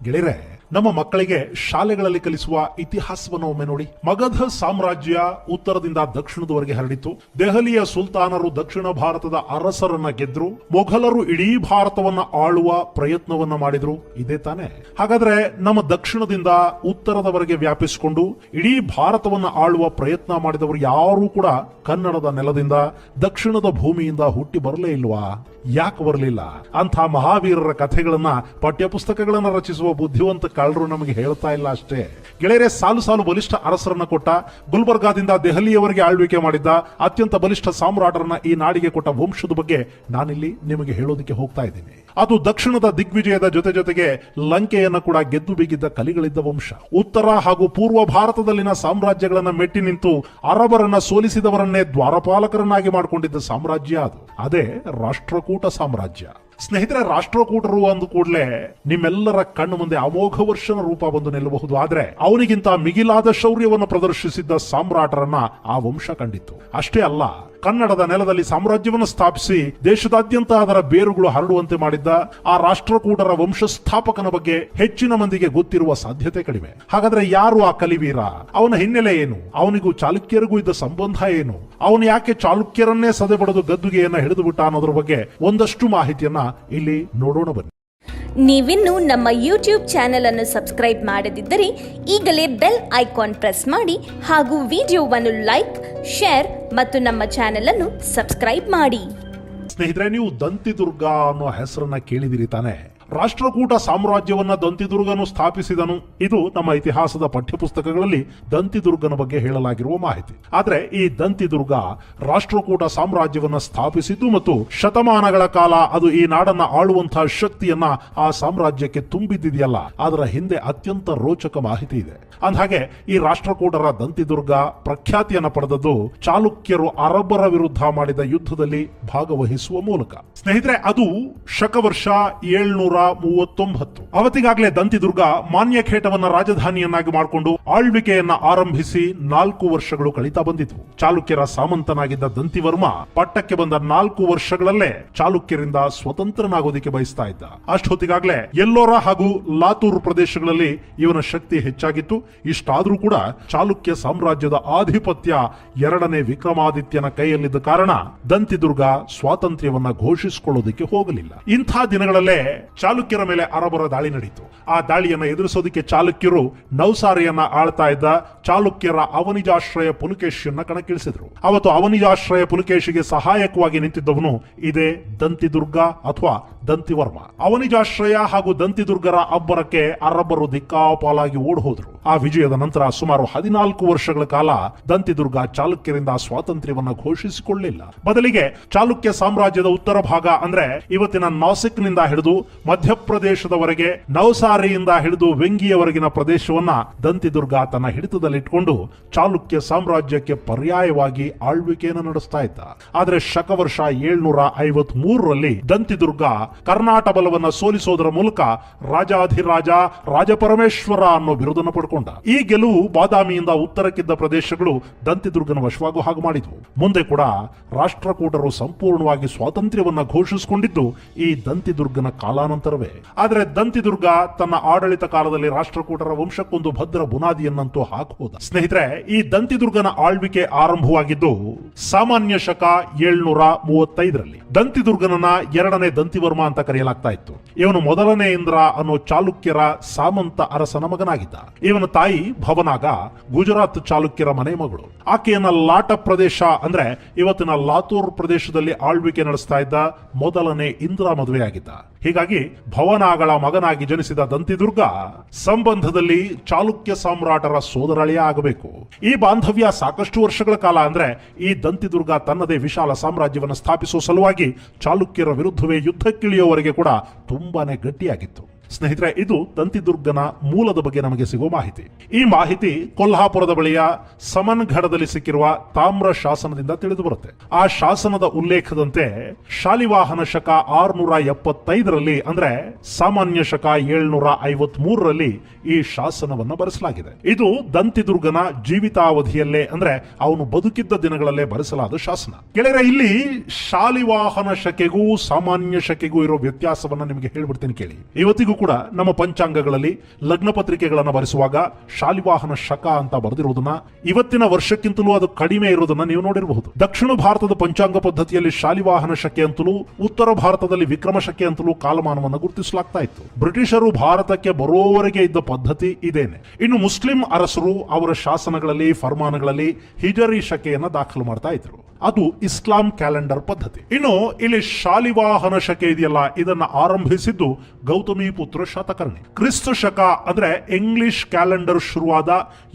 ಗೆಳೆಯರೆ, ನಮ್ಮ ಮಕ್ಕಳಿಗೆ ಶಾಲೆಗಳಲ್ಲಿ ಕಲಿಸುವ ಇತಿಹಾಸವನ್ನು ಒಮ್ಮೆ ನೋಡಿ. ಮಗಧ ಸಾಮ್ರಾಜ್ಯ ಉತ್ತರದಿಂದ ದಕ್ಷಿಣದವರೆಗೆ ಹರಡಿತು. ದೆಹಲಿಯ ಸುಲ್ತಾನರು ದಕ್ಷಿಣ ಭಾರತದ ಅರಸರನ್ನ ಗೆದ್ರು. ಮೊಘಲರು ಇಡೀ ಭಾರತವನ್ನ ಆಳುವ ಪ್ರಯತ್ನವನ್ನ ಮಾಡಿದ್ರು. ಇದೇ ತಾನೆ? ಹಾಗಾದ್ರೆ ನಮ್ಮ ದಕ್ಷಿಣದಿಂದ ಉತ್ತರದವರೆಗೆ ವ್ಯಾಪಿಸಿಕೊಂಡು ಇಡೀ ಭಾರತವನ್ನ ಆಳುವ ಪ್ರಯತ್ನ ಮಾಡಿದವರು ಯಾರೂ ಕೂಡ ಕನ್ನಡದ ನೆಲದಿಂದ, ದಕ್ಷಿಣದ ಭೂಮಿಯಿಂದ ಹುಟ್ಟಿ ಬರಲೇ ಇಲ್ವಾ? ಯಾಕೆ ಬರಲಿಲ್ಲ? ಅಂಥ ಮಹಾವೀರರ ಕಥೆಗಳನ್ನ ಪಠ್ಯಪುಸ್ತಕಗಳನ್ನ ರಚಿಸುವ ಬುದ್ಧಿವಂತ ಕಳ್ಳರು ನಮಗೆ ಹೇಳ್ತಾ ಇಲ್ಲ ಅಷ್ಟೇ. ಗೆಳೆಯರೆ, ಸಾಲು ಸಾಲು ಬಲಿಷ್ಠ ಅರಸರನ್ನ ಕೊಟ್ಟ, ಗುಲ್ಬರ್ಗಾದಿಂದ ದೆಹಲಿಯವರೆಗೆ ಆಳ್ವಿಕೆ ಮಾಡಿದ್ದ ಅತ್ಯಂತ ಬಲಿಷ್ಠ ಸಾಮ್ರಾಟರನ್ನ ಈ ನಾಡಿಗೆ ಕೊಟ್ಟ ವಂಶದ ಬಗ್ಗೆ ನಾನಿಲ್ಲಿ ನಿಮಗೆ ಹೇಳೋದಕ್ಕೆ ಹೋಗ್ತಾ ಇದ್ದೀನಿ. ಅದು ದಕ್ಷಿಣದ ದಿಗ್ವಿಜಯದ ಜೊತೆಗೆ ಲಂಕೆಯನ್ನ ಕೂಡ ಗೆದ್ದು ಬೀಗಿದ್ದ ಕಲಿಗಳಿದ್ದ ವಂಶ. ಉತ್ತರ ಹಾಗೂ ಪೂರ್ವ ಭಾರತದಲ್ಲಿನ ಸಾಮ್ರಾಜ್ಯಗಳನ್ನ ಮೆಟ್ಟಿ ನಿಂತು ಅರಬರನ್ನ ಸೋಲಿಸಿದವರನ್ನೇ ದ್ವಾರಪಾಲಕರನ್ನಾಗಿ ಮಾಡಿಕೊಂಡಿದ್ದ ಸಾಮ್ರಾಜ್ಯ ಅದು. ಅದೇ ರಾಷ್ಟ್ರಕೂಟ ಸಾಮ್ರಾಜ್ಯ. ಸ್ನೇಹಿತರೆ, ರಾಷ್ಟ್ರಕೂಟರು ಅಂದ ಕೂಡಲೇ ನಿಮ್ಮೆಲ್ಲರ ಕಣ್ಣು ಮುಂದೆ ಅಮೋಘ ವರ್ಷನ ರೂಪ ಬಂದು ನಿಲ್ಲಬಹುದು. ಆದ್ರೆ ಅವನಿಗಿಂತ ಮಿಗಿಲಾದ ಶೌರ್ಯವನ್ನು ಪ್ರದರ್ಶಿಸಿದ್ದ ಸಾಮ್ರಾಟರನ್ನ ಆ ವಂಶ ಕಂಡಿತ್ತು. ಅಷ್ಟೇ ಅಲ್ಲ, ಕನ್ನಡದ ನೆಲದಲ್ಲಿ ಸಾಮ್ರಾಜ್ಯವನ್ನು ಸ್ಥಾಪಿಸಿ ದೇಶದಾದ್ಯಂತ ಅದರ ಬೇರುಗಳು ಹರಡುವಂತೆ ಮಾಡಿದ್ದ ಆ ರಾಷ್ಟ್ರಕೂಟರ ವಂಶಸ್ಥಾಪಕನ ಬಗ್ಗೆ ಹೆಚ್ಚಿನ ಮಂದಿಗೆ ಗೊತ್ತಿರುವ ಸಾಧ್ಯತೆ ಕಡಿಮೆ. ಹಾಗಾದ್ರೆ ಯಾರು ಆ ಕಲಿವೀರ? ಅವನ ಹಿನ್ನೆಲೆ ಏನು? ಅವನಿಗೂ ಚಾಲುಕ್ಯರಿಗೂ ಇದ್ದ ಸಂಬಂಧ ಏನು? ಅವನು ಯಾಕೆ ಚಾಲುಕ್ಯರನ್ನೇ ಸದೆಬಡಿದು ಗದ್ದುಗೆಯನ್ನ ಹಿಡಿದು ಬಿಟ್ಟ ಅನ್ನೋದ್ರ ಬಗ್ಗೆ ಒಂದಷ್ಟು ಮಾಹಿತಿಯನ್ನ ಇಲ್ಲಿ ನೋಡೋಣ ಬನ್ನಿ. ನೀವಿನ್ನು ನಮ್ಮ ಯೂಟ್ಯೂಬ್ ಚಾನೆಲ್ ಅನ್ನು ಸಬ್ಸ್ಕ್ರೈಬ್ ಮಾಡದಿದ್ದರೆ ಈಗಲೇ ಬೆಲ್ ಐಕಾನ್ ಪ್ರೆಸ್ ಮಾಡಿ ಹಾಗೂ ವಿಡಿಯೋವನ್ನು ಲೈಕ್, ಶೇರ್ ಮತ್ತು ನಮ್ಮ ಚಾನೆಲ್ ಅನ್ನು ಸಬ್ಸ್ಕ್ರೈಬ್ ಮಾಡಿ. ಸ್ನೇಹಿತರೆ, ನೀವು ದಂತಿದುರ್ಗ ಅನ್ನೋ ಹೆಸರನ್ನ ಕೇಳಿದಿರಿ ತಾನೆ? ರಾಷ್ಟ್ರಕೂಟ ಸಾಮ್ರಾಜ್ಯವನ್ನ ದಂತಿದುರ್ಗನು ಸ್ಥಾಪಿಸಿದನು. ಇದು ನಮ್ಮ ಇತಿಹಾಸದ ಪಠ್ಯಪುಸ್ತಕಗಳಲ್ಲಿ ದಂತಿದುರ್ಗನ ಬಗ್ಗೆ ಹೇಳಲಾಗಿರುವ ಮಾಹಿತಿ. ಆದ್ರೆ ಈ ದಂತಿದುರ್ಗ ರಾಷ್ಟ್ರಕೂಟ ಸಾಮ್ರಾಜ್ಯವನ್ನ ಸ್ಥಾಪಿಸಿದ್ದು ಮತ್ತು ಶತಮಾನಗಳ ಕಾಲ ಅದು ಈ ನಾಡನ್ನ ಆಳುವಂತಹ ಶಕ್ತಿಯನ್ನ ಆ ಸಾಮ್ರಾಜ್ಯಕ್ಕೆ ತುಂಬಿದ್ದಿದೆಯಲ್ಲ, ಅದರ ಹಿಂದೆ ಅತ್ಯಂತ ರೋಚಕ ಮಾಹಿತಿ ಇದೆ. ಅಂದಹಾಗೆ ಈ ರಾಷ್ಟ್ರಕೂಟರ ದಂತಿದುರ್ಗ ಪ್ರಖ್ಯಾತಿಯನ್ನ ಪಡೆದದ್ದು ಚಾಲುಕ್ಯರು ಅರಬ್ಬರ ವಿರುದ್ಧ ಮಾಡಿದ ಯುದ್ಧದಲ್ಲಿ ಭಾಗವಹಿಸುವ ಮೂಲಕ. ಸ್ನೇಹಿತರೆ, ಅದು ಶಕವರ್ಷ 739. ಅವತ್ತಿಗಾಗಲೇ ದಂತಿದುರ್ಗ ಮಾನ್ಯಖೇಟವನ್ನ ರಾಜಧಾನಿಯನ್ನಾಗಿ ಮಾಡಿಕೊಂಡು ಆಳ್ವಿಕೆಯನ್ನ ಆರಂಭಿಸಿ 4 ವರ್ಷಗಳು ಕಳೀತಾ ಬಂದಿದ್ವು. ಚಾಲುಕ್ಯರ ಸಾಮಂತನಾಗಿದ್ದ ದಂತಿವರ್ಮ ಪಟ್ಟಕ್ಕೆ ಬಂದ 4 ವರ್ಷಗಳಲ್ಲೇ ಚಾಲುಕ್ಯರಿಂದ ಸ್ವತಂತ್ರನಾಗೋದಿಕ್ಕೆ ಬಯಸ್ತಾ ಇದ್ದ. ಅಷ್ಟೊತ್ತಿಗಾಗಲೇ ಎಲ್ಲೋರ ಹಾಗೂ ಲಾತೂರ್ ಪ್ರದೇಶಗಳಲ್ಲಿ ಇವನ ಶಕ್ತಿ ಹೆಚ್ಚಾಗಿತ್ತು. ಇಷ್ಟಾದ್ರೂ ಕೂಡ ಚಾಲುಕ್ಯ ಸಾಮ್ರಾಜ್ಯದ ಆಧಿಪತ್ಯ 2ನೇ ವಿಕ್ರಮಾದಿತ್ಯನ ಕೈಯಲ್ಲಿದ್ದ ಕಾರಣ ದಂತಿದುರ್ಗ ಸ್ವಾತಂತ್ರ್ಯವನ್ನ ಘೋಷಿಸಿಕೊಳ್ಳೋದಕ್ಕೆ ಹೋಗಲಿಲ್ಲ. ಇಂಥ ದಿನಗಳಲ್ಲೇ ಚಾಲುಕ್ಯರ ಮೇಲೆ ಅರಬರ ದಾಳಿ ನಡೀತು. ಆ ದಾಳಿಯನ್ನ ಎದುರಿಸೋದಕ್ಕೆ ಚಾಲುಕ್ಯರು ನೌಸಾರಿಯನ್ನ ಆಳ್ತಾ ಇದ್ದ ಚಾಲುಕ್ಯರ ಅವನಿಜಾಶ್ರಯ ಪುಲಕೇಶಿಯನ್ನ ಕಣಕ್ಕಿಳಿಸಿದ್ರು. ಅವತ್ತು ಅವನಿಜಾಶ್ರಯ ಪುಲಕೇಶಿಗೆ ಸಹಾಯಕವಾಗಿ ನಿಂತಿದ್ದವನು ಇದೇ ದಂತಿದುರ್ಗ ಅಥವಾ ದಂತಿವರ್ಮ. ಅವನಿಜಾಶ್ರಯ ಹಾಗೂ ದಂತಿದುರ್ಗರ ಅಬ್ಬರಕ್ಕೆ ಅರಬ್ಬರು ದಿಕ್ಕಾಪಾಲಾಗಿ ಓಡ್ ಹೋದ್ರು. ಆ ವಿಜಯದ ನಂತರ ಸುಮಾರು 14 ವರ್ಷಗಳ ಕಾಲ ದಂತಿದುರ್ಗ ಚಾಲುಕ್ಯರಿಂದ ಸ್ವಾತಂತ್ರ್ಯವನ್ನ ಘೋಷಿಸಿಕೊಳ್ಳಲಿಲ್ಲ. ಬದಲಿಗೆ ಚಾಲುಕ್ಯ ಸಾಮ್ರಾಜ್ಯದ ಉತ್ತರ ಭಾಗ ಅಂದ್ರೆ ಇವತ್ತಿನ ನಾಸಿಕ್ ನಿಂದ ಹಿಡಿದು ಮಧ್ಯಪ್ರದೇಶದವರೆಗೆ, ನೌಸಾರಿಯಿಂದ ಹಿಡಿದು ವೆಂಗಿಯವರೆಗಿನ ಪ್ರದೇಶವನ್ನ ದಂತಿದುರ್ಗ ತನ್ನ ಹಿಡಿತದಲ್ಲಿಟ್ಕೊಂಡು ಚಾಲುಕ್ಯ ಸಾಮ್ರಾಜ್ಯಕ್ಕೆ ಪರ್ಯಾಯವಾಗಿ ಆಳ್ವಿಕೆಯನ್ನು ನಡೆಸ್ತಾ ಇದ್ದ. ಆದ್ರೆ ಶಕವರ್ಷ 753ರಲ್ಲಿ ದಂತಿದುರ್ಗ ಕರ್ನಾಟ ಬಲವನ್ನ ಸೋಲಿಸೋದರ ಮೂಲಕ ರಾಜಾಧಿರಾಜ, ರಾಜಪರಮೇಶ್ವರ ಅನ್ನೋ ಬಿರುದನ್ನು ಪಡ್ಕೊಂಡ. ಈ ಗೆಲುವು ಬಾದಾಮಿಯಿಂದ ಉತ್ತರಕ್ಕಿದ್ದ ಪ್ರದೇಶಗಳು ದಂತಿದುರ್ಗನ ವಶವಾಗುವ ಹಾಗೆ ಮಾಡಿದ್ವು. ಮುಂದೆ ಕೂಡ ರಾಷ್ಟ್ರಕೂಟರು ಸಂಪೂರ್ಣವಾಗಿ ಸ್ವಾತಂತ್ರ್ಯವನ್ನ ಘೋಷಿಸಿಕೊಂಡಿದ್ದು ಈ ದಂತಿದುರ್ಗನ ಕಾಲಾನಂತರವೇ. ಆದರೆ ದಂತಿದುರ್ಗ ತನ್ನ ಆಡಳಿತ ಕಾಲದಲ್ಲಿ ರಾಷ್ಟ್ರಕೂಟರ ವಂಶಕ್ಕೊಂದು ಭದ್ರ ಬುನಾದಿಯನ್ನಂತೂ ಹಾಕುವುದ. ಸ್ನೇಹಿತರೆ, ಈ ದಂತಿದುರ್ಗನ ಆಳ್ವಿಕೆ ಆರಂಭವಾಗಿದ್ದು ಸಾಮಾನ್ಯ ಶಕ 735ರಲ್ಲಿ. ದಂತಿದುರ್ಗನನ್ನ 2ನೇ ದಂತಿವರ್ಮ ಅಂತ ಕರೆಯಲಾಗ್ತಾ ಇತ್ತು. ಇವನು 1ನೇ ಇಂದ್ರ ಅನ್ನೋ ಚಾಲುಕ್ಯರ ಸಾಮಂತ ಅರಸನ ಮಗನಾಗಿದ್ದ. ಇವನ ತಾಯಿ ಭವನಾಗ ಗುಜರಾತ್ ಚಾಲುಕ್ಯರ ಮನೆ ಮಗಳು. ಆಕೆಯನ್ನ ಲಾಟ ಪ್ರದೇಶ ಅಂದ್ರೆ ಇವತ್ತಿನ ಲಾತೂರ್ ಪ್ರದೇಶದಲ್ಲಿ ಆಳ್ವಿಕೆ ನಡೆಸ್ತಾ ಇದ್ದ 1ನೇ ಇಂದ್ರ ಮದುವೆಯಾಗಿದ್ದ. ಹೀಗಾಗಿ ಭವನಾಗಳ ಮಗನಾಗಿ ಜನಿಸಿದ ದಂತಿದುರ್ಗ ಸಂಬಂಧದಲ್ಲಿ ಚಾಲುಕ್ಯ ಸಾಮ್ರಾಟರ ಸೋದರಳಿಯ ಆಗಬೇಕು. ಈ ಬಾಂಧವ್ಯ ಸಾಕಷ್ಟು ವರ್ಷಗಳ ಕಾಲ ಅಂದ್ರೆ ಈ ದಂತಿದುರ್ಗ ತನ್ನದೇ ವಿಶಾಲ ಸಾಮ್ರಾಜ್ಯವನ್ನು ಸ್ಥಾಪಿಸುವ ಸಲುವಾಗಿ ಚಾಲುಕ್ಯರ ವಿರುದ್ಧವೇ ಯುದ್ಧಕ್ಕಿಳಿಯುವವರೆಗೆ ಕೂಡ ತುಂಬಾನೇ ಗಟ್ಟಿಯಾಗಿತ್ತು. ಸ್ನೇಹಿತರೆ, ಇದು ದಂತಿದುರ್ಗನ ಮೂಲದ ಬಗ್ಗೆ ನಮಗೆ ಸಿಗುವ ಮಾಹಿತಿ. ಈ ಮಾಹಿತಿ ಕೊಲ್ಹಾಪುರದ ಬಳಿಯ ಸಮನ್ಗಢದಲ್ಲಿ ಸಿಕ್ಕಿರುವ ತಾಮ್ರ ಶಾಸನದಿಂದ ತಿಳಿದು ಬರುತ್ತೆ. ಆ ಶಾಸನದ ಉಲ್ಲೇಖದಂತೆ ಶಾಲಿವಾಹನ ಶಕ 675ರಲ್ಲಿ ಅಂದ್ರೆ ಸಾಮಾನ್ಯ ಶಕ 753ರಲ್ಲಿ ಈ ಶಾಸನವನ್ನು ಬರೆಸಲಾಗಿದೆ. ಇದು ದಂತಿದುರ್ಗನ ಜೀವಿತಾವಧಿಯಲ್ಲೇ ಅಂದ್ರೆ ಅವನು ಬದುಕಿದ್ದ ದಿನಗಳಲ್ಲೇ ಬರೆಸಲಾದ ಶಾಸನ. ಗೆಳೆಯರೆ, ಇಲ್ಲಿ ಶಾಲಿವಾಹನ ಶಕೆಗೂ ಸಾಮಾನ್ಯ ಶಕೆಗೂ ಇರೋ ವ್ಯತ್ಯಾಸವನ್ನ ನಿಮಗೆ ಹೇಳ್ಬಿಡ್ತೀನಿ ಕೇಳಿ. ಇವತ್ತಿಗೂ ಕೂಡ ನಮ್ಮ ಪಂಚಾಂಗಗಳಲ್ಲಿ ಲಗ್ನ ಪತ್ರಿಕೆಗಳನ್ನು ಬರೆಸುವಾಗ ಶಾಲಿವಾಹನ ಶಕ ಅಂತ ಬರೆದಿರುವುದನ್ನ, ಇವತ್ತಿನ ವರ್ಷಕ್ಕಿಂತಲೂ ಅದು ಕಡಿಮೆ ಇರುವುದನ್ನ ನೀವು ನೋಡಿರಬಹುದು. ದಕ್ಷಿಣ ಭಾರತದ ಪಂಚಾಂಗ ಪದ್ಧತಿಯಲ್ಲಿ ಶಾಲಿವಾಹನ ಶಕೆ ಅಂತಲೂ, ಉತ್ತರ ಭಾರತದಲ್ಲಿ ವಿಕ್ರಮ ಶಕೆ ಅಂತಲೂ ಕಾಲಮಾನವನ್ನು ಗುರುತಿಸಲಾಗ್ತಾ ಇತ್ತು. ಬ್ರಿಟಿಷರು ಭಾರತಕ್ಕೆ ಬರೋವರೆಗೆ ಇದ್ದ ಪದ್ಧತಿ ಇದೇನೆ. ಇನ್ನು ಮುಸ್ಲಿಂ ಅರಸರು ಅವರ ಶಾಸನಗಳಲ್ಲಿ, ಫರ್ಮಾನಗಳಲ್ಲಿ ಹಿಜರಿ ಶಕೆಯನ್ನ ದಾಖಲು ಮಾಡ್ತಾ ಇದ್ರು. ಅದು ಇಸ್ಲಾಂ ಕ್ಯಾಲೆಂಡರ್ ಪದ್ಧತಿ. ಇನ್ನು ಇಲ್ಲಿ ಶಾಲಿವಾಹನ ಶಕೆ ಇದೆಯಲ್ಲ, ಇದನ್ನ ಆರಂಭಿಸಿದ್ದು ಗೌತಮಿ ಪುತ್ರ ಶಾತಕರ್ಣಿ. ಕ್ರಿಸ್ತ ಶಕ ಅಂದ್ರೆ ಇಂಗ್ಲಿಷ್ ಕ್ಯಾಲೆಂಡರ್ ಶುರುವಾದ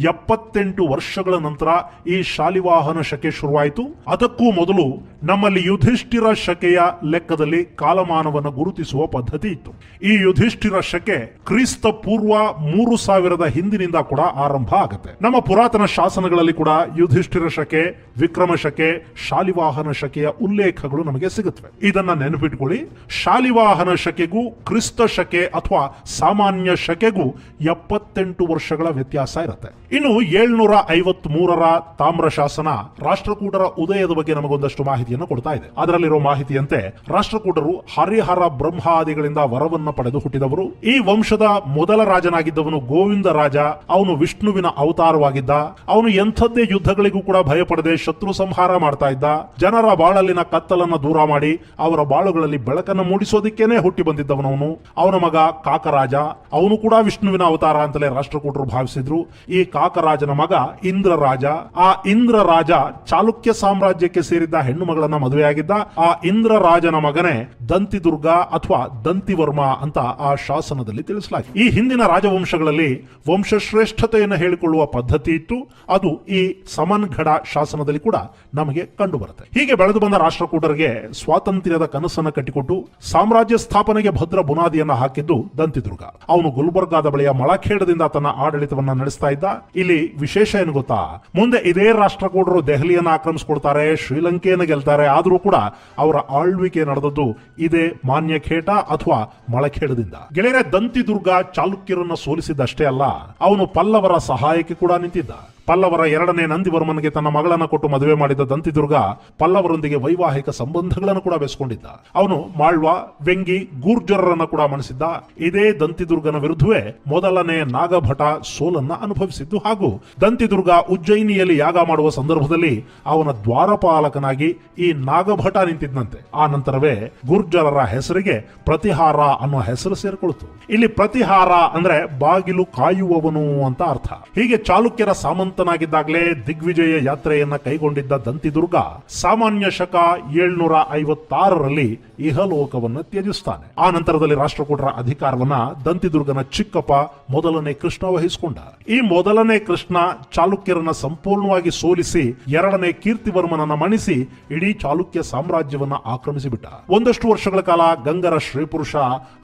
78 ವರ್ಷಗಳ ನಂತರ ಈ ಶಾಲಿವಾಹನ ಶಕೆ ಶುರುವಾಯಿತು. ಅದಕ್ಕೂ ಮೊದಲು ನಮ್ಮಲ್ಲಿ ಯುಧಿಷ್ಠಿರ ಶಕೆಯ ಲೆಕ್ಕದಲ್ಲಿ ಕಾಲಮಾನವನ್ನು ಗುರುತಿಸುವ ಪದ್ಧತಿ ಇತ್ತು. ಈ ಯುಧಿಷ್ಠಿರ ಶಕೆ ಕ್ರಿಸ್ತ ಪೂರ್ವ 3000 ಹಿಂದಿನಿಂದ ಕೂಡ ಆರಂಭ ಆಗುತ್ತೆ. ನಮ್ಮ ಪುರಾತನ ಶಾಸನಗಳಲ್ಲಿ ಕೂಡ ಯುಧಿಷ್ಠಿರ ಶಕೆ, ವಿಕ್ರಮ ಶಕೆ, ಶಾಲಿವಾಹನ ಶಕೆಯ ಉಲ್ಲೇಖಗಳು ನಮಗೆ ಸಿಗುತ್ತವೆ. ಇದನ್ನ ನೆನಪಿಟ್ಕೊಳ್ಳಿ. ಶಾಲಿವಾಹನ ಶಕೆಗೂ ಕ್ರಿಸ್ತ ಶಕೆ ಅಥವಾ ಸಾಮಾನ್ಯ ಶಕೆಗೂ 78 ವರ್ಷಗಳ ವ್ಯತ್ಯಾಸ ಇರುತ್ತೆ. ಇನ್ನು 753ರ ತಾಮ್ರ ಶಾಸನ ರಾಷ್ಟ್ರಕೂಟರ ಉದಯದ ಬಗ್ಗೆ ನಮಗೊಂದಷ್ಟು ಮಾಹಿತಿಯನ್ನು ಕೊಡ್ತಾ ಇದೆ. ಅದರಲ್ಲಿರೋ ಮಾಹಿತಿಯಂತೆ ರಾಷ್ಟ್ರಕೂಟರು ಹರಿಹರ ಬ್ರಹ್ಮಾದಿಗಳಿಂದ ವರವನ್ನ ಪಡೆದು ಹುಟ್ಟಿದವರು. ಈ ವಂಶದ ಮೊದಲ ರಾಜನಾಗಿದ್ದವನು ಗೋವಿಂದ ರಾಜ. ಅವನು ವಿಷ್ಣುವಿನ ಅವತಾರವಾಗಿದ್ದ. ಅವನು ಎಂಥದ್ದೇ ಯುದ್ಧಗಳಿಗೂ ಕೂಡ ಭಯಪಡದೆ ಶತ್ರು ಸಂಹಾರ ಮಾಡ್ತಾ ಇದ್ದ. ಜನರ ಬಾಳಲ್ಲಿನ ಕತ್ತಲನ್ನ ದೂರ ಮಾಡಿ ಅವರ ಬಾಳುಗಳಲ್ಲಿ ಬೆಳಕನ್ನು ಮೂಡಿಸೋದಿಕ್ಕೇನೆ ಹುಟ್ಟಿ ಬಂದಿದ್ದವನವನು. ಅವನ ಮಗ ಕಾಕರಾಜ, ಅವನು ಕೂಡ ವಿಷ್ಣುವಿನ ಅವತಾರ ಅಂತಲೇ ರಾಷ್ಟ್ರಕೂಟರು ಭಾವಿಸಿದ್ರು. ಈ ಕಾಕರಾಜನ ಮಗ ಇಂದ್ರರಾಜ. ಆ ಇಂದ್ರರಾಜ ಚಾಲುಕ್ಯ ಸಾಮ್ರಾಜ್ಯಕ್ಕೆ ಸೇರಿದ್ದ ಹೆಣ್ಣು ಮಗಳನ್ನ ಮದುವೆಯಾಗಿದ್ದ. ಆ ಇಂದ್ರರಾಜನ ಮಗನೇ ದಂತಿದುರ್ಗ ಅಥವಾ ದಂತಿವರ್ಮ ಅಂತ ಆ ಶಾಸನದಲ್ಲಿ ತಿಳಿಸಲಾಗಿದೆ. ಈ ಹಿಂದಿನ ರಾಜವಂಶಗಳಲ್ಲಿ ವಂಶಶ್ರೇಷ್ಠತೆಯನ್ನು ಹೇಳಿಕೊಳ್ಳುವ ಪದ್ಧತಿ ಇತ್ತು. ಅದು ಈ ಸಮನ್ಗಢ ಶಾಸನದಲ್ಲಿ ಕೂಡ ನಮಗೆ ಕಂಡು ಬರುತ್ತೆ. ಹೀಗೆ ಬೆಳೆದು ಬಂದ ರಾಷ್ಟ್ರಕೂಟರಿಗೆ ಸ್ವಾತಂತ್ರ್ಯದ ಕನಸನ್ನು ಕಟ್ಟಿಕೊಟ್ಟು ಸಾಮ್ರಾಜ್ಯ ಸ್ಥಾಪನೆಗೆ ಭದ್ರ ಬುನಾದಿಯನ್ನ ಹಾಕಿದ್ದು ದಂತಿದುರ್ಗ. ಅವನು ಗುಲ್ಬರ್ಗಾದ ಬಳಿಯ ಮಳಖೇಡದಿಂದ ತನ್ನ ಆಡಳಿತವನ್ನ ನಡೆಸ್ತಾ ಇದ್ದ. ಇಲ್ಲಿ ವಿಶೇಷ ಏನು ಗೊತ್ತಾ, ಮುಂದೆ ಇದೇ ರಾಷ್ಟ್ರಕೂಟರು ದೆಹಲಿಯನ್ನು ಆಕ್ರಮಿಸಿಕೊಳ್ತಾರೆ, ಶ್ರೀಲಂಕೆಯನ್ನು ಗೆಲ್ತಾರೆ. ಆದರೂ ಕೂಡ ಅವರ ಆಳ್ವಿಕೆ ನಡೆದದ್ದು ಇದೇ ಮಾನ್ಯಖೇಟ ಅಥವಾ ಮಳಖೇಡದಿಂದ. ಗೆಳೆಯರೆ, ದಂತಿದುರ್ಗ ಚಾಲುಕ್ಯರನ್ನು ಸೋಲಿಸಿದ್ದಷ್ಟೇ ಅಲ್ಲ, ಅವನು ಪಲ್ಲವರ ಸಹಾಯಕ್ಕೆ ಕೂಡ ನಿಂತಿದ್ದ. ಪಲ್ಲವರ 2ನೇ ನಂದಿವರ್ಮನಿಗೆ ತನ್ನ ಮಗಳನ್ನ ಕೊಟ್ಟು ಮದುವೆ ಮಾಡಿದ ದಂತಿದುರ್ಗ ಪಲ್ಲವರೊಂದಿಗೆ ವೈವಾಹಿಕ ಸಂಬಂಧಗಳನ್ನು ಕೂಡ ಬೆಳೆಸಿಕೊಂಡಿದ್ದ. ಅವನು ಮಾಳ್ವ, ವೆಂಗಿ, ಗೂರ್ಜರರನ್ನ ಕೂಡ ಮಣಿಸಿದ್ದ. ಇದೇ ದಂತಿದುರ್ಗನ ವಿರುದ್ಧವೇ ಮೊದಲನೇ ನಾಗಭಟ ಸೋಲನ್ನ ಅನುಭವಿಸಿದ್ದು. ಹಾಗೂ ದಂತಿದುರ್ಗ ಉಜ್ಜಯಿನಿಯಲ್ಲಿ ಯಾಗ ಮಾಡುವ ಸಂದರ್ಭದಲ್ಲಿ ಅವನ ದ್ವಾರಪಾಲಕನಾಗಿ ಈ ನಾಗಭಟ ನಿಂತಿದ್ದಂತೆ. ಆ ನಂತರವೇ ಗುರ್ಜರರ ಹೆಸರಿಗೆ ಪ್ರತಿಹಾರ ಅನ್ನೋ ಹೆಸರು ಸೇರಿಕೊಳ್ತು. ಇಲ್ಲಿ ಪ್ರತಿಹಾರ ಅಂದ್ರೆ ಬಾಗಿಲು ಕಾಯುವವನು ಅಂತ ಅರ್ಥ. ಹೀಗೆ ಚಾಲುಕ್ಯರ ಸಾಮಂತನಾಗಿದ್ದಾಗಲೇ ದಿಗ್ವಿಜಯ ಯಾತ್ರೆಯನ್ನ ಕೈಗೊಂಡಿದ್ದ ದಂತಿದುರ್ಗ ಸಾಮಾನ್ಯ ಶಕ 756ರಲ್ಲಿ ಇಹಲೋಕವನ್ನ ತ್ಯಜಿಸ್ತಾನೆ. ಆ ನಂತರದಲ್ಲಿ ರಾಷ್ಟ್ರಕೂಟರ ಅಧಿಕಾರವನ್ನ ದಂತಿದುರ್ಗನ ಚಿಕ್ಕಪ್ಪ ಮೊದಲನೇ ಕೃಷ್ಣ ವಹಿಸಿಕೊಂಡ. ಈ ಮೊದಲನೇ ಕೃಷ್ಣ ಚಾಲುಕ್ಯರನ್ನ ಸಂಪೂರ್ಣವಾಗಿ ಸೋಲಿಸಿ 2ನೇ ಕೀರ್ತಿವರ್ಮನನ್ನ ಮಣಿಸಿ ಇಡೀ ಚಾಲುಕ್ಯ ಸಾಮ್ರಾಜ್ಯವನ್ನ ಆಕ್ರಮಿಸಿಬಿಟ್ಟ. ಒಂದಷ್ಟು ವರ್ಷಗಳ ಕಾಲ ಗಂಗರ ಶ್ರೀಪುರುಷ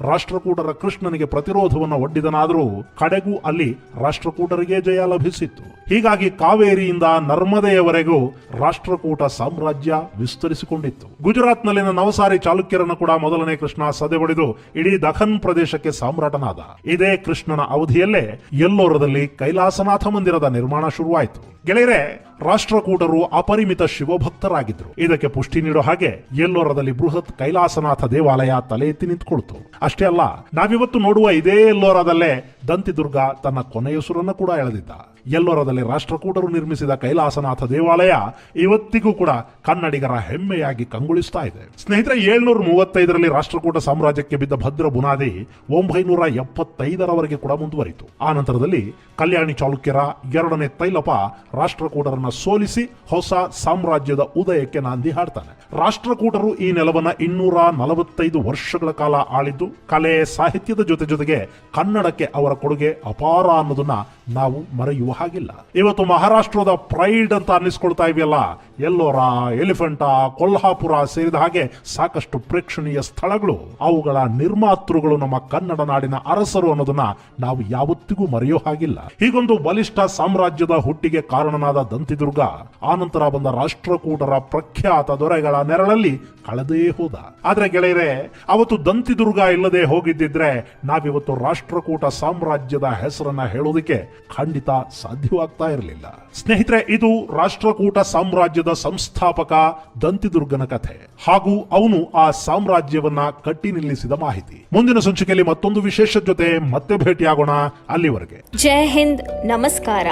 ರಾಷ್ಟ್ರಕೂಟರ ಕೃಷ್ಣನಿಗೆ ಪ್ರತಿರೋಧವನ್ನ ಒಡ್ಡಿದನಾದರೂ ಕಡೆಗೂ ಅಲ್ಲಿ ರಾಷ್ಟ್ರಕೂಟರಿಗೆ ಜಯ ಲಭಿಸಿತ್ತು. ಹೀಗಾಗಿ ಕಾವೇರಿಯಿಂದ ನರ್ಮದೆಯವರೆಗೂ ರಾಷ್ಟ್ರಕೂಟ ಸಾಮ್ರಾಜ್ಯ ವಿಸ್ತರಿಸಿಕೊಂಡಿತ್ತು. ಗುಜರಾತ್ನಲ್ಲಿನ ನವಸಾರಿ ಚಾಲುಕ್ಯರನ್ನು ಕೂಡ ಮೊದಲನೇ ಕೃಷ್ಣ ಸದೆಬಡಿದು ಇಡೀ ದಖನ್ ಪ್ರದೇಶಕ್ಕೆ ಸಾಮ್ರಾಟನಾದ. ಇದೇ ಕೃಷ್ಣನ ಅವಧಿಯಲ್ಲೇ ಎಲ್ಲೋರದಲ್ಲಿ ಕೈಲಾಸನಾಥ ಮಂದಿರದ ನಿರ್ಮಾಣ ಶುರುವಾಯಿತು. ಗೆಳೆಯರೆ, ರಾಷ್ಟ್ರಕೂಟರು ಅಪರಿಮಿತ ಶಿವಭಕ್ತರಾಗಿದ್ರು. ಇದಕ್ಕೆ ಪುಷ್ಟಿ ನೀಡೋ ಹಾಗೆ ಎಲ್ಲೋರದಲ್ಲಿ ಬೃಹತ್ ಕೈಲಾಸನಾಥ ದೇವಾಲಯ ತಲೆ ಎತ್ತಿ ನಿಂತುಕೊಳ್ತು. ಅಷ್ಟೇ ಅಲ್ಲ, ನಾವಿವತ್ತು ನೋಡುವ ಇದೇ ಎಲ್ಲೋರದಲ್ಲೇ ದಂತಿದುರ್ಗ ತನ್ನ ಕೊನೆಯುಸುರನ್ನು ಕೂಡ ಎಳೆದಿದ್ದ. ಎಲ್ಲೋರದಲ್ಲಿ ರಾಷ್ಟ್ರಕೂಟರು ನಿರ್ಮಿಸಿದ ಕೈಲಾಸನಾಥ ದೇವಾಲಯ ಇವತ್ತಿಗೂ ಕೂಡ ಕನ್ನಡಿಗರ ಹೆಮ್ಮೆಯಾಗಿ ಕಂಗೊಳಿಸ್ತಾ ಇದೆ. ಸ್ನೇಹಿತರೆ, 735ರಲ್ಲಿ ರಾಷ್ಟ್ರಕೂಟ ಸಾಮ್ರಾಜ್ಯಕ್ಕೆ ಬಿದ್ದ ಭದ್ರ ಬುನಾದಿ 975ರವರೆಗೆ ಕೂಡ ಮುಂದುವರಿತು. ಆ ನಂತರದಲ್ಲಿ ಕಲ್ಯಾಣಿ ಚಾಲುಕ್ಯರ 2ನೇ ತೈಲಪ ರಾಷ್ಟ್ರಕೂಟರನ್ನ ಸೋಲಿಸಿ ಹೊಸ ಸಾಮ್ರಾಜ್ಯದ ಉದಯಕ್ಕೆ ನಾಂದಿ ಹಾಡ್ತಾನೆ. ರಾಷ್ಟ್ರಕೂಟರು ಈ ನೆಲವನ್ನ 245 ವರ್ಷಗಳ ಕಾಲ ಆಳಿದ್ದು ಕಲೆ ಸಾಹಿತ್ಯದ ಜೊತೆಗೆ ಕನ್ನಡಕ್ಕೆ ಅವರ ಕೊಡುಗೆ ಅಪಾರ ಅನ್ನೋದನ್ನ ನಾವು ಮರೆಯುವ ಹಾಗಿಲ್ಲ. ಇವತ್ತು ಮಹಾರಾಷ್ಟ್ರದ ಪ್ರೈಡ್ ಅಂತ ಅನ್ನಿಸ್ಕೊಳ್ತಾ ಇವೆಯಲ್ಲ, ಎಲ್ಲೋರ, ಎಲಿಫೆಂಟ, ಕೊಲ್ಹಾಪುರ ಸೇರಿದ ಹಾಗೆ ಸಾಕಷ್ಟು ಪ್ರೇಕ್ಷಣೀಯ ಸ್ಥಳಗಳು, ಅವುಗಳ ನಿರ್ಮಾತೃಗಳು ನಮ್ಮ ಕನ್ನಡ ನಾಡಿನ ಅರಸರು ಅನ್ನೋದನ್ನ ನಾವು ಯಾವತ್ತಿಗೂ ಮರೆಯೋ ಹಾಗಿಲ್ಲ. ಹೀಗೊಂದು ಬಲಿಷ್ಠ ಸಾಮ್ರಾಜ್ಯದ ಹುಟ್ಟಿಗೆ ಕಾರಣನಾದ ದಂತಿದುರ್ಗ ಆನಂತರ ಬಂದ ರಾಷ್ಟ್ರಕೂಟರ ಪ್ರಖ್ಯಾತ ದೊರೆಗಳ ನೆರಳಲ್ಲಿ ಕಳೆದೇ ಹೋದ. ಆದ್ರೆ ಗೆಳೆಯರೆ, ಅವತ್ತು ದಂತಿದುರ್ಗ ಇಲ್ಲದೆ ಹೋಗಿದ್ದಿದ್ರೆ ನಾವಿವತ್ತು ರಾಷ್ಟ್ರಕೂಟ ಸಾಮ್ರಾಜ್ಯದ ಹೆಸರನ್ನ ಹೇಳೋದಕ್ಕೆ ಖಂಡಿತ ಸಾಧ್ಯವಾಗ್ತಾ ಇರಲಿಲ್ಲ. ಸ್ನೇಹಿತರೆ, ಇದು ರಾಷ್ಟ್ರಕೂಟ ಸಾಮ್ರಾಜ್ಯದ ಸಂಸ್ಥಾಪಕ ದಂತಿದುರ್ಗನ ಕಥೆ ಹಾಗೂ ಅವನು ಆ ಸಾಮ್ರಾಜ್ಯವನ್ನ ಕಟ್ಟಿ ನಿಲ್ಲಿಸಿದ ಮಾಹಿತಿ. ಮುಂದಿನ ಸಂಚಿಕೆಯಲ್ಲಿ ಮತ್ತೊಂದು ವಿಶೇಷ ಜೊತೆ ಮತ್ತೆ ಭೇಟಿಯಾಗೋಣ. ಅಲ್ಲಿವರೆಗೆ ಜೈ ಹಿಂದ್, ನಮಸ್ಕಾರ.